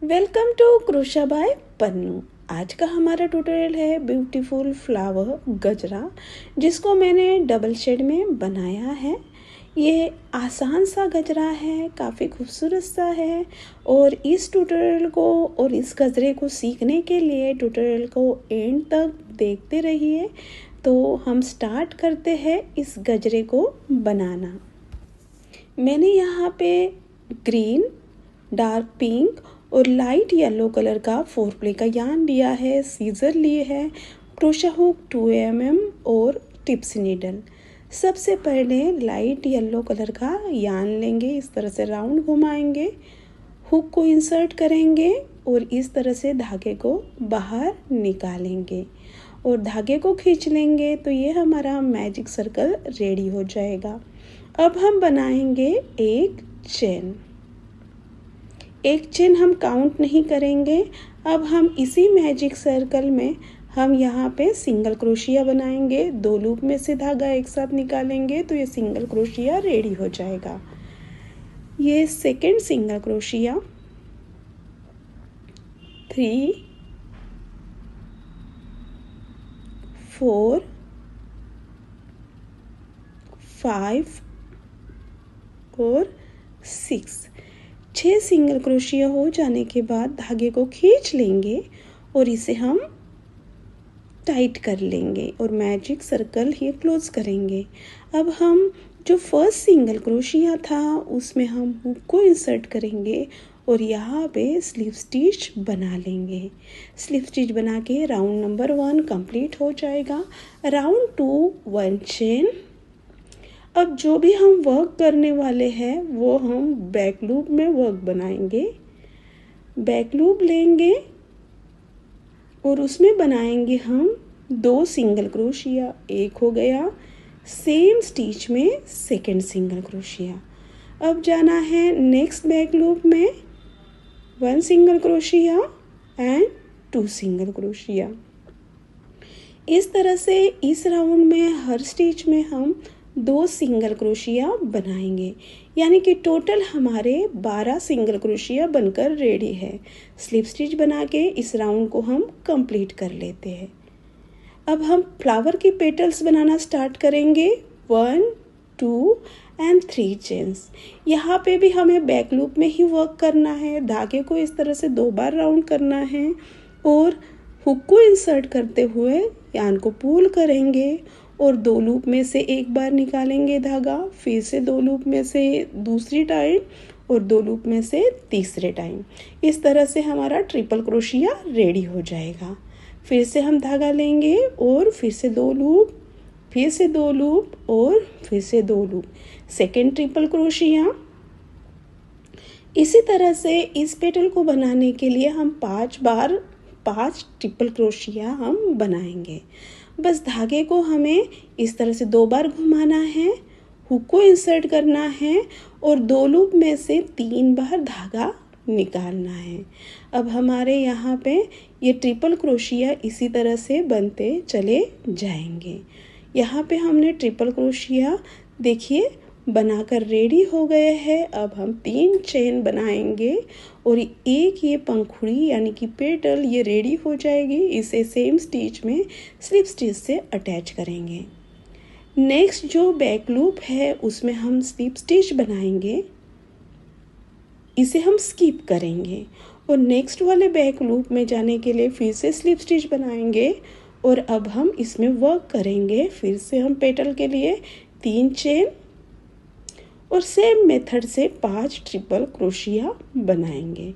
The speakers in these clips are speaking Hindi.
Welcome to crochet by Pannu. आज का हमारा ट्यूटोरियल है ब्यूटीफुल फ्लावर गजरा, जिसको मैंने डबल शेड में बनाया है। ये आसान सा गजरा है, काफ़ी खूबसूरत सा है। और इस ट्यूटोरियल को और इस गजरे को सीखने के लिए ट्यूटोरियल को एंड तक देखते रहिए। तो हम स्टार्ट करते हैं इस गजरे को बनाना। मैंने यहाँ पे ग्रीन, डार्क पिंक और लाइट येलो कलर का 4 प्ले का यार्न लिया है, सीजर लिए है, क्रोशा हुक 2 mm और टिप्स नीडल। सबसे पहले लाइट येलो कलर का यार्न लेंगे, इस तरह से राउंड घुमाएंगे, हुक को इंसर्ट करेंगे और इस तरह से धागे को बाहर निकालेंगे और धागे को खींच लेंगे। तो ये हमारा मैजिक सर्कल रेडी हो जाएगा। अब हम बनाएंगे एक चेन हम काउंट नहीं करेंगे। अब हम इसी मैजिक सर्कल में हम यहाँ पे सिंगल क्रोशिया बनाएंगे। 2 लूप में से धागा एक साथ निकालेंगे तो ये सिंगल क्रोशिया रेडी हो जाएगा। ये सेकंड सिंगल क्रोशिया, 3 4 5 और 6 सिंगल क्रोशिया हो जाने के बाद धागे को खींच लेंगे और इसे हम टाइट कर लेंगे और मैजिक सर्कल ही क्लोज करेंगे। अब हम जो फर्स्ट सिंगल क्रोशिया था उसमें हम हुक को इंसर्ट करेंगे और यहाँ पे स्लिप स्टिच बना लेंगे। स्लिप स्टिच बना के राउंड नंबर 1 कंप्लीट हो जाएगा। Round 2 1 chain. अब जो भी हम वर्क करने वाले हैं वो हम बैक लूप में वर्क बनाएंगे। बैक लूप लेंगे और उसमें बनाएंगे हम 2 सिंगल क्रोशिया। एक हो गया, सेम स्टिच में सेकंड सिंगल क्रोशिया। अब जाना है नेक्स्ट बैक लूप में 1 single crochet and 2 single crochet. इस तरह से इस राउंड में हर स्टिच में हम 2 सिंगल क्रोशिया बनाएंगे, यानी कि टोटल हमारे 12 सिंगल क्रोशिया बनकर रेडी है। स्लिप स्टिच बना के इस राउंड को हम कंप्लीट कर लेते हैं। अब हम फ्लावर की पेटल्स बनाना स्टार्ट करेंगे। 1 2 एंड 3 चेन्स। यहाँ पे भी हमें बैक लूप में ही वर्क करना है। धागे को इस तरह से 2 बार राउंड करना है और हुक को इंसर्ट करते हुए यार्न को पुल करेंगे और 2 लूप में से एक बार निकालेंगे धागा, फिर से 2 लूप में से दूसरी टाइम और 2 लूप में से तीसरे टाइम। इस तरह से हमारा ट्रिपल क्रोशिया रेडी हो जाएगा। फिर से हम धागा लेंगे और फिर से 2 लूप, फिर से 2 लूप और फिर से 2 लूप, सेकेंड ट्रिपल क्रोशिया। इसी तरह से इस पेटल को बनाने के लिए हम 5 बार 5 ट्रिपल क्रोशिया हम बनाएंगे। बस धागे को हमें इस तरह से 2 बार घुमाना है, हुक को इंसर्ट करना है और 2 लूप में से 3 बार धागा निकालना है। अब हमारे यहाँ पे ये ट्रिपल क्रोशिया इसी तरह से बनते चले जाएंगे। यहाँ पे हमने ट्रिपल क्रोशिया देखिए बनाकर रेडी हो गए हैं। अब हम 3 चेन बनाएंगे और एक ये पंखुड़ी यानी कि पेटल ये रेडी हो जाएगी। इसे सेम स्टिच में स्लिप स्टिच से अटैच करेंगे। नेक्स्ट जो बैक लूप है उसमें हम स्लिप स्टिच बनाएंगे, इसे हम स्किप करेंगे और नेक्स्ट वाले बैक लूप में जाने के लिए फिर से स्लिप स्टिच बनाएंगे और अब हम इसमें वर्क करेंगे। फिर से हम पेटल के लिए 3 चेन और सेम मेथड से 5 ट्रिपल क्रोशिया बनाएंगे,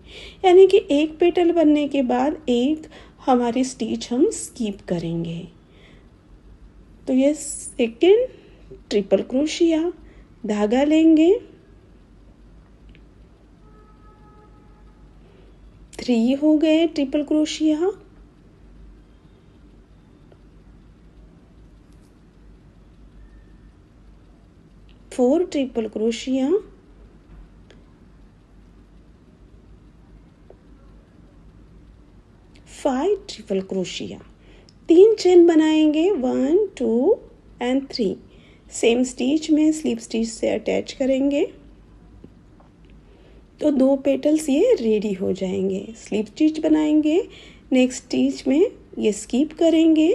यानी कि एक पेटल बनने के बाद एक हमारी स्टिच हम स्किप करेंगे। तो ये सेकेंड ट्रिपल क्रोशिया, धागा लेंगे, 3 हो गए triple crochet, 4 triple crochet, 5 triple crochet. 3 chain बनाएंगे, 1 2 एंड 3। सेम स्टिच में स्लिप स्टिच से अटैच करेंगे। तो 2 पेटल्स ये रेडी हो जाएंगे। स्लिप स्टिच बनाएंगे, नेक्स्ट स्टिच में ये स्किप करेंगे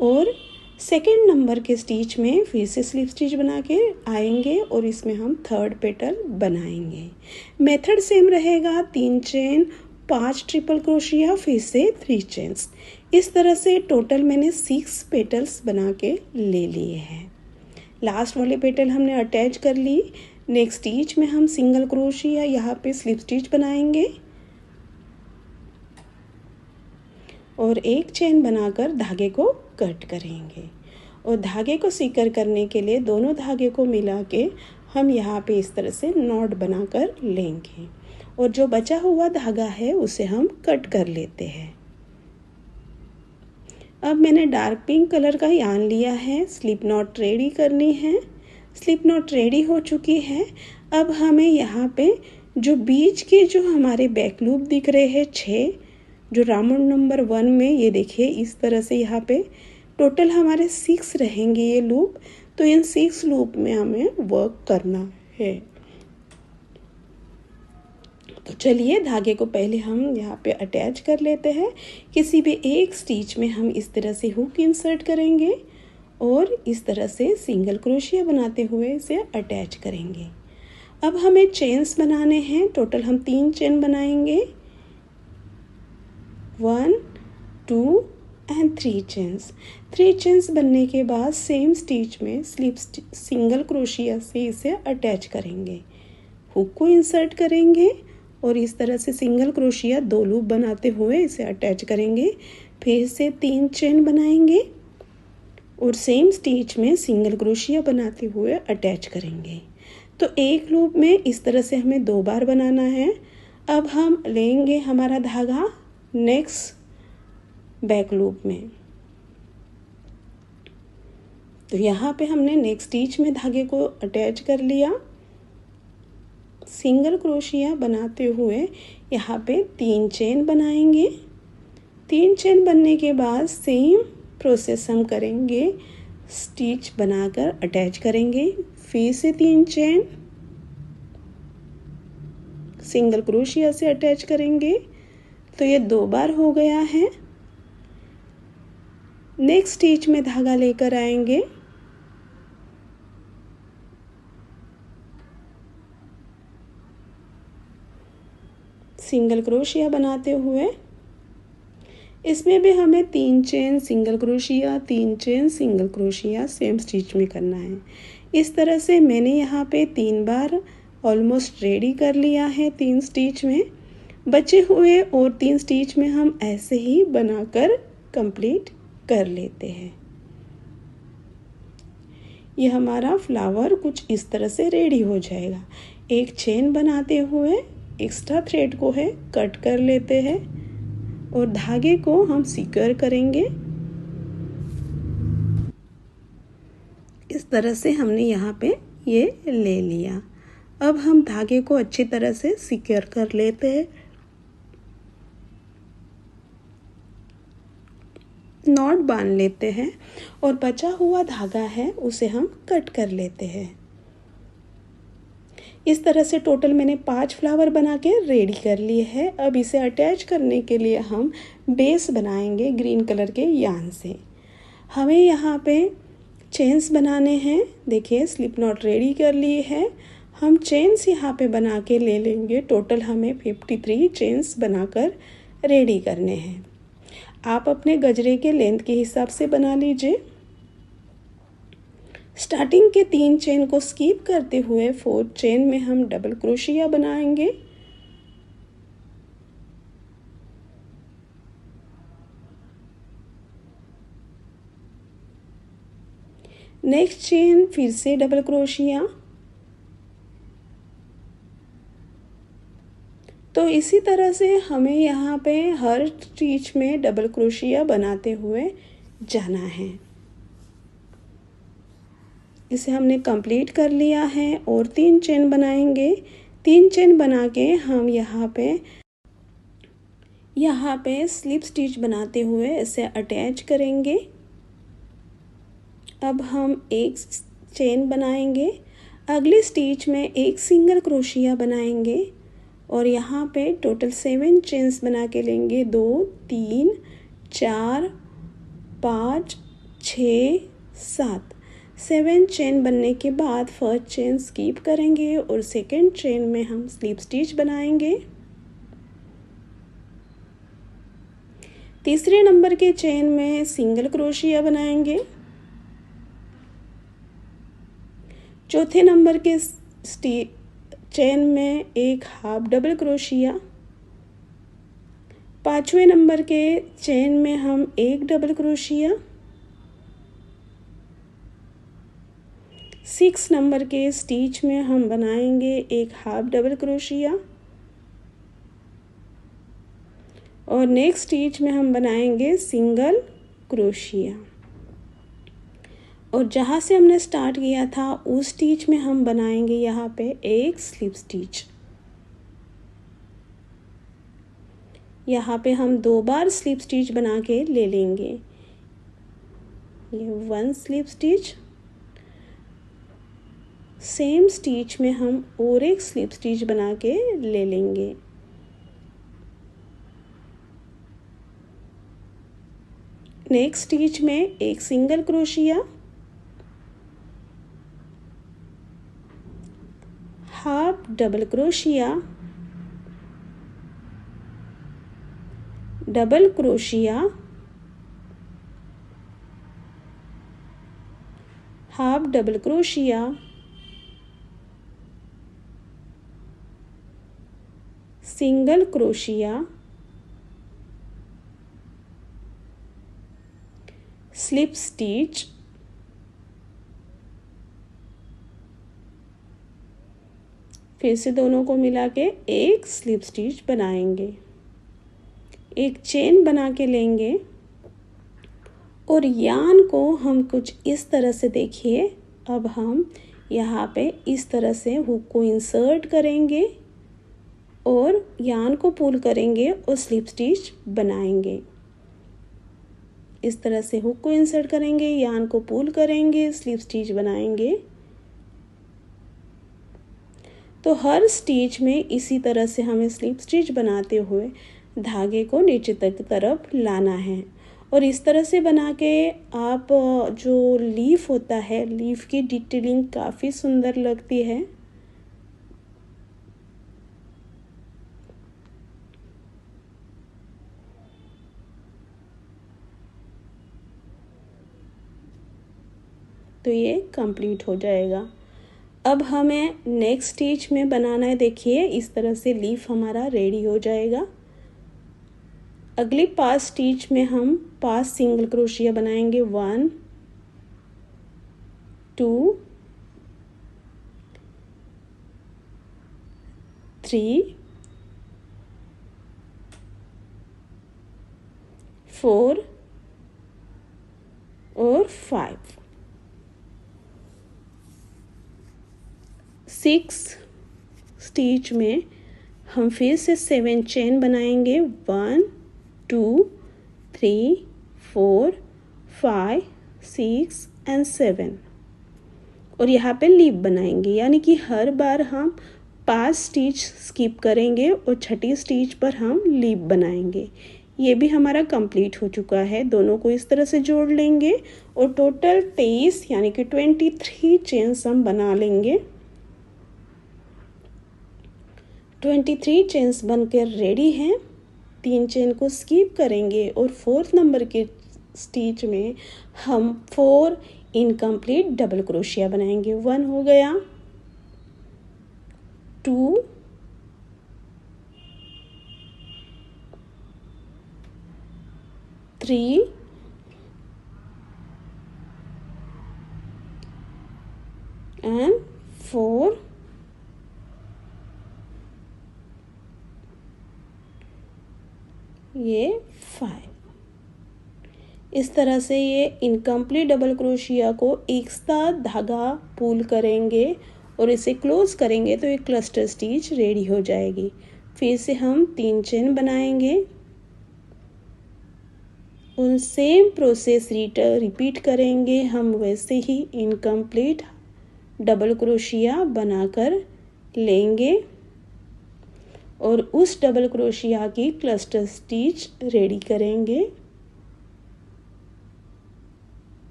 और सेकेंड नंबर के स्टिच में फिर से स्लिप स्टिच बना के आएंगे और इसमें हम थर्ड पेटल बनाएंगे। मेथड सेम रहेगा, 3 चेन, 5 ट्रिपल क्रोशिया, फिर से 3 चेन्स। इस तरह से टोटल मैंने 6 पेटल्स बना के ले लिए हैं। लास्ट वाले पेटल हमने अटैच कर ली। नेक्स्ट स्टिच में हम सिंगल क्रोशिया यहाँ पे स्लिप स्टिच बनाएंगे और एक चेन बनाकर धागे को कट करेंगे और धागे को सिकर करने के लिए दोनों धागे को मिला के हम यहाँ पे इस तरह से नॉट बनाकर लेंगे और जो बचा हुआ धागा है उसे हम कट कर लेते हैं। अब मैंने डार्क पिंक कलर का यार्न लिया है, स्लिप नॉट रेडी करनी है। स्लिप नॉट रेडी हो चुकी है। अब हमें यहाँ पे जो बीच के जो हमारे बैक लूप दिख रहे हैं 6, जो राउंड नंबर 1 में ये देखिए इस तरह से यहाँ पे टोटल हमारे 6 रहेंगे ये लूप। तो इन 6 लूप में हमें वर्क करना है। तो चलिए धागे को पहले हम यहाँ पे अटैच कर लेते हैं। किसी भी एक स्टिच में हम इस तरह से हुक इंसर्ट करेंगे और इस तरह से सिंगल क्रोशिया बनाते हुए इसे अटैच करेंगे। अब हमें चेन्स बनाने हैं। टोटल हम 3 चेन बनाएंगे, 1, 2 एंड 3 चेन्स। 3 चेन्स बनने के बाद सेम स्टिच में सिंगल क्रोशिया से इसे अटैच करेंगे। हुक को इंसर्ट करेंगे और इस तरह से सिंगल क्रोशिया 2 लूप बनाते हुए इसे अटैच करेंगे। फिर से 3 चेन बनाएंगे और सेम स्टिच में सिंगल क्रोशिया बनाते हुए अटैच करेंगे। तो एक लूप में इस तरह से हमें 2 बार बनाना है। अब हम लेंगे हमारा धागा नेक्स्ट बैक लूप में। तो यहाँ पे हमने नेक्स्ट स्टिच में धागे को अटैच कर लिया। सिंगल क्रोशिया बनाते हुए यहाँ पे 3 चेन बनाएंगे। 3 चेन बनने के बाद सेम प्रोसेस हम करेंगे, स्टिच बनाकर अटैच करेंगे। फिर से 3 चेन सिंगल क्रोशिया से अटैच करेंगे। तो ये 2 बार हो गया है। नेक्स्ट स्टिच में धागा लेकर आएंगे, सिंगल क्रोशिया बनाते हुए इसमें भी हमें 3 chain single crochet, 3 chain single crochet same stitch में करना है। इस तरह से मैंने यहाँ पे 3 बार ऑलमोस्ट रेडी कर लिया है 3 स्टिच में। बचे हुए और 3 स्टिच में हम ऐसे ही बनाकर कंप्लीट कर लेते हैं। ये हमारा फ्लावर कुछ इस तरह से रेडी हो जाएगा। एक चेन बनाते हुए एक्स्ट्रा थ्रेड को है कट कर लेते हैं और धागे को हम सिक्योर करेंगे। इस तरह से हमने यहाँ पे ये ले लिया। अब हम धागे को अच्छी तरह से सिक्योर कर लेते हैं। नॉट बांध लेते हैं और बचा हुआ धागा है उसे हम कट कर लेते हैं। इस तरह से टोटल मैंने 5 फ्लावर बना के रेडी कर लिए हैं। अब इसे अटैच करने के लिए हम बेस बनाएंगे ग्रीन कलर के यार्न से। हमें यहाँ पे चेन्स बनाने हैं। देखिए स्लिप नॉट रेडी कर लिए है। हम चेन्स यहाँ पे बना के ले लेंगे। टोटल हमें 53 चेन्स बनाकर रेडी करने हैं। आप अपने गजरे के लेंथ के हिसाब से बना लीजिए। स्टार्टिंग के 3 चेन को स्किप करते हुए 4th चेन में हम डबल क्रोशिया बनाएंगे। नेक्स्ट चेन फिर से डबल क्रोशिया। तो इसी तरह से हमें यहाँ पे हर स्टिच में डबल क्रोशिया बनाते हुए जाना है। इसे हमने कंप्लीट कर लिया है और 3 चेन बनाएंगे। 3 चेन बना के हम यहाँ पे स्लिप स्टिच बनाते हुए इसे अटैच करेंगे। अब हम एक चेन बनाएंगे। अगली स्टिच में एक सिंगल क्रोशिया बनाएंगे और यहाँ पे टोटल 7 चेन्स बना के लेंगे। 2 3 4 5 6 7। 7 चेन बनने के बाद फर्स्ट चेन स्किप करेंगे और सेकंड चेन में हम स्लिप स्टिच बनाएंगे। तीसरे नंबर के चेन में सिंगल क्रोशिया बनाएंगे। चौथे नंबर के चेन में एक हाफ डबल क्रोशिया। पांचवें नंबर के चेन में हम एक डबल क्रोशिया। 6 नंबर के स्टिच में हम बनाएंगे एक हाफ डबल क्रोशिया और नेक्स्ट स्टिच में हम बनाएंगे सिंगल क्रोशिया। और जहाँ से हमने स्टार्ट किया था उस स्टिच में हम बनाएंगे यहाँ पे एक स्लिप स्टिच। यहाँ पे हम 2 बार स्लिप स्टिच बना के ले लेंगे। ये 1 स्लिप स्टिच, सेम स्टिच में हम और एक स्लिप स्टिच बना के ले लेंगे। नेक्स्ट स्टिच में एक single crochet, half double crochet, double crochet, half double crochet, single crochet, slip stitch, फिर से दोनों को मिला के एक स्लिप स्टिच बनाएंगे। एक चेन बना के लेंगे और यान को हम कुछ इस तरह से, देखिए अब हम यहाँ पे इस तरह से हुक को इंसर्ट करेंगे और यान को पुल करेंगे और स्लिप स्टिच बनाएंगे। इस तरह से हुक को इंसर्ट करेंगे, यान को पुल करेंगे, स्लिप स्टिच बनाएंगे। तो हर स्टिच में इसी तरह से हमें स्लिप स्टिच बनाते हुए धागे को नीचे तक तरफ लाना है। और इस तरह से बना के आप जो लीफ होता है, लीफ की डिटेलिंग काफ़ी सुंदर लगती है। तो ये कंप्लीट हो जाएगा। अब हमें नेक्स्ट स्टिच में बनाना है। देखिए इस तरह से लीफ हमारा रेडी हो जाएगा। अगली 5 स्टिच में हम 5 सिंगल क्रोशिया बनाएंगे। 1 2 3 4 और 5। 6 स्टिच में हम फिर से 7 चेन बनाएंगे। 1 2 3 4 5 6 एंड 7 और यहाँ पे लीप बनाएंगे, यानी कि हर बार हम 5 स्टिच स्किप करेंगे और छठी स्टिच पर हम लीप बनाएंगे। ये भी हमारा कंप्लीट हो चुका है। दोनों को इस तरह से जोड़ लेंगे और टोटल 23 यानी कि 23 चेन्स हम बना लेंगे। 23 चेन्स बनकर रेडी हैं। 3 चेन को स्किप करेंगे और 4th नंबर के स्टिच में हम 4 इनकम्प्लीट डबल क्रोशिया बनाएंगे। 1 हो गया, 2 3 एंड 4 ये 5। इस तरह से ये इनकम्प्लीट डबल क्रोशिया को एक साथ धागा पुल करेंगे और इसे क्लोज करेंगे तो एक क्लस्टर स्टिच रेडी हो जाएगी। फिर से हम 3 चेन बनाएंगे। उन सेम प्रोसेस रिपीट करेंगे हम वैसे ही इनकम्प्लीट डबल क्रोशिया बनाकर लेंगे और उस डबल क्रोशिया की क्लस्टर स्टिच रेडी करेंगे।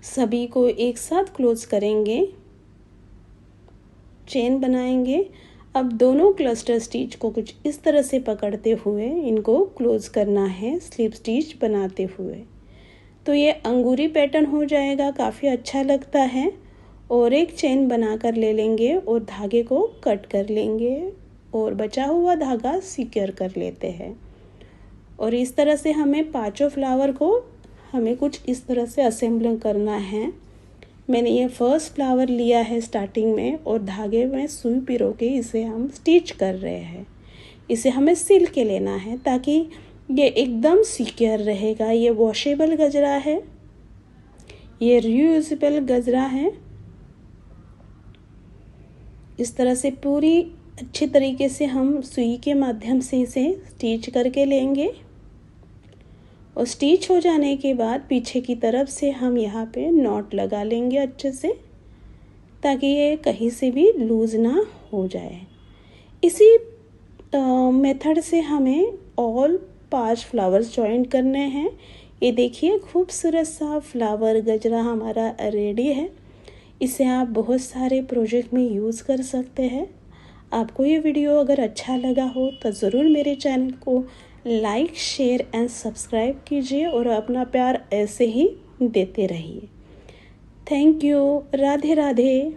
सभी को एक साथ क्लोज करेंगे, चेन बनाएंगे। अब दोनों क्लस्टर स्टिच को कुछ इस तरह से पकड़ते हुए इनको क्लोज करना है स्लिप स्टिच बनाते हुए। तो ये अंगूरी पैटर्न हो जाएगा, काफ़ी अच्छा लगता है। और एक चेन बनाकर ले लेंगे और धागे को कट कर लेंगे और बचा हुआ धागा सिक्योर कर लेते हैं। और इस तरह से हमें पांचों फ्लावर को हमें कुछ इस तरह से असेंबल करना है। मैंने ये फर्स्ट फ्लावर लिया है स्टार्टिंग में और धागे में सुई पिरो के इसे हम स्टिच कर रहे हैं। इसे हमें सिल के लेना है ताकि ये एकदम सिक्योर रहेगा। ये वॉशेबल गजरा है, ये रीयूजेबल गजरा है। इस तरह से पूरी अच्छी तरीके से हम सुई के माध्यम से इसे स्टिच करके लेंगे। और स्टिच हो जाने के बाद पीछे की तरफ से हम यहाँ पे नॉट लगा लेंगे अच्छे से, ताकि ये कहीं से भी लूज़ ना हो जाए। इसी मेथड से हमें ऑल 5 फ्लावर्स ज्वाइन करने हैं। ये देखिए खूबसूरत सा फ्लावर गजरा हमारा रेडी है। इसे आप बहुत सारे प्रोजेक्ट में यूज़ कर सकते हैं। आपको ये वीडियो अगर अच्छा लगा हो तो ज़रूर मेरे चैनल को लाइक, शेयर एंड सब्सक्राइब कीजिए और अपना प्यार ऐसे ही देते रहिए। Thank you. राधे राधे।